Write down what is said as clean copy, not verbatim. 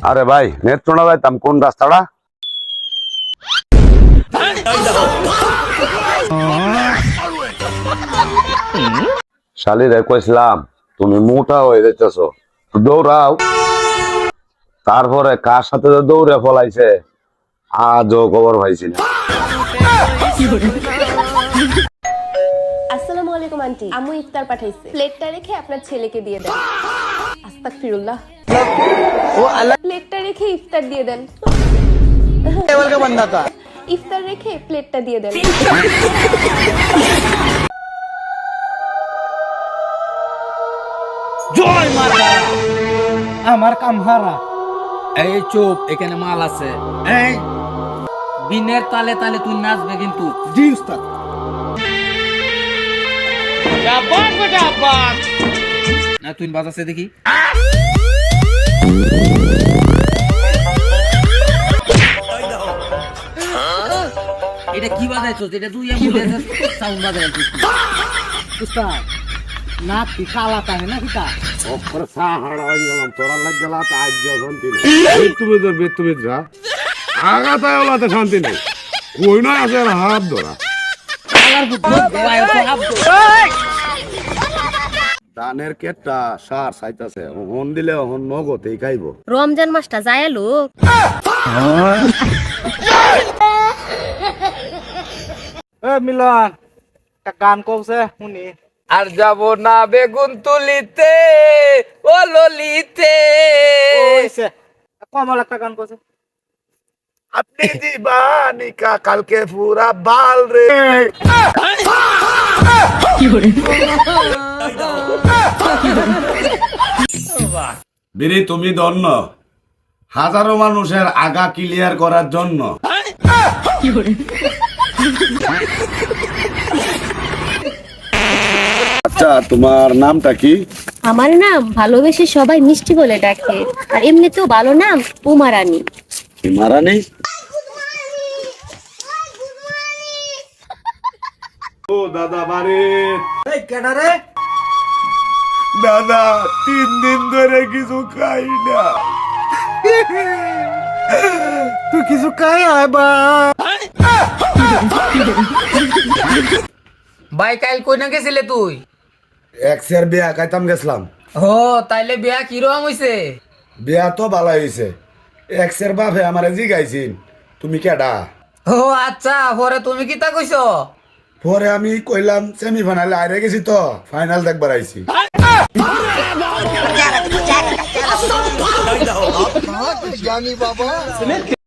আরে ভাই নেত্রকোনা যাইতাম কোন রাস্তাটা? শালিরে কইছিলাম তুমি মোটা হয়ে যাইতেছো, দৌড়াও। তারপরে কার সাথে যে দৌড়ে ফলাইছে আজও খবর পাইছি না। আসসালামু আলাইকুম আন্টি, আম্মু ইফতার পাঠাইছে, প্লেটটা রেখে আপনার ছেলেকে দিয়ে দেন। আস্তাগফিরুল্লাহ। প্লেটটা রেখে ইফতার দিয়ে দেন। ইফতার রেখে প্লেটটা দিয়ে দেন। জয় মাতা, আমার কামহারা। এই চুপ, এখানে মাল আছে। এই বিনের তালে তালে তুই নাচবে কিন্তু। জি উস্তাদ। শাবাশ বেটা শাবাশ। না তুই বাজাছে দেখি। এটা কি বাজাইছো? এটা তুই অ্যাম্বুলেন্সের সাউন্ড বাজাইছিস উস্তাদ। না তুই কালাতা হে না কিটা ওপর সাহারা হই গেলাম, তোরা লাগ গেলা তা আজ শান্তি নেই। তুমি তো বেতুমি যা আগাতায় ওলাতে শান্তি নেই। কই না আছে আর হাত ধরা কালার বুদ্ধ দেওয়ায় তো আব্দু। দানের কেটটা সার চাইতাছে, হন দিলে হন নগতেই খাইব। রমজান মাসটা যায় লোক। এ মিলন, একটা গান কওছে শুনি। আর যাব না বেগুন তুলিতে ও ললিতে। ওইছে কমল একটা গান কওছে। আপনি দিবানিকা কালকে পুরা বাল রে। বিরি তুমি ধন্য হাজারো মানুষের আগা ক্লিয়ার করার জন্য। আচ্ছা তোমার নামটা কি? আমার নাম ভালোবেসে সবাই মিষ্টি বলে ডাকে, আর এমনিতেও ভালো নাম উমারানী। মারানি? ও দাদা বাড়ি। এই কেডা রে? দাদা 3 দিন ধরে কিছু খাই না। তুই কিছু খাই আয় বা। ভাই কাল কই না গেছিলে তুই? এক্সের বিয়া খাইতাম গেছিলাম। ও তাইলে বিয়া কিরকম হইছে? বিয়া তো ভালো হয়েছে। এক্সের বাপে আমারে জিগাইছিন তুমি কেডা। ও আচ্ছা, পরে তুমি কি তা কইছো? পরে আমি কইলাম সেমিফাইনালে আইরে গেছি তো ফাইনাল দেখবার আইছি।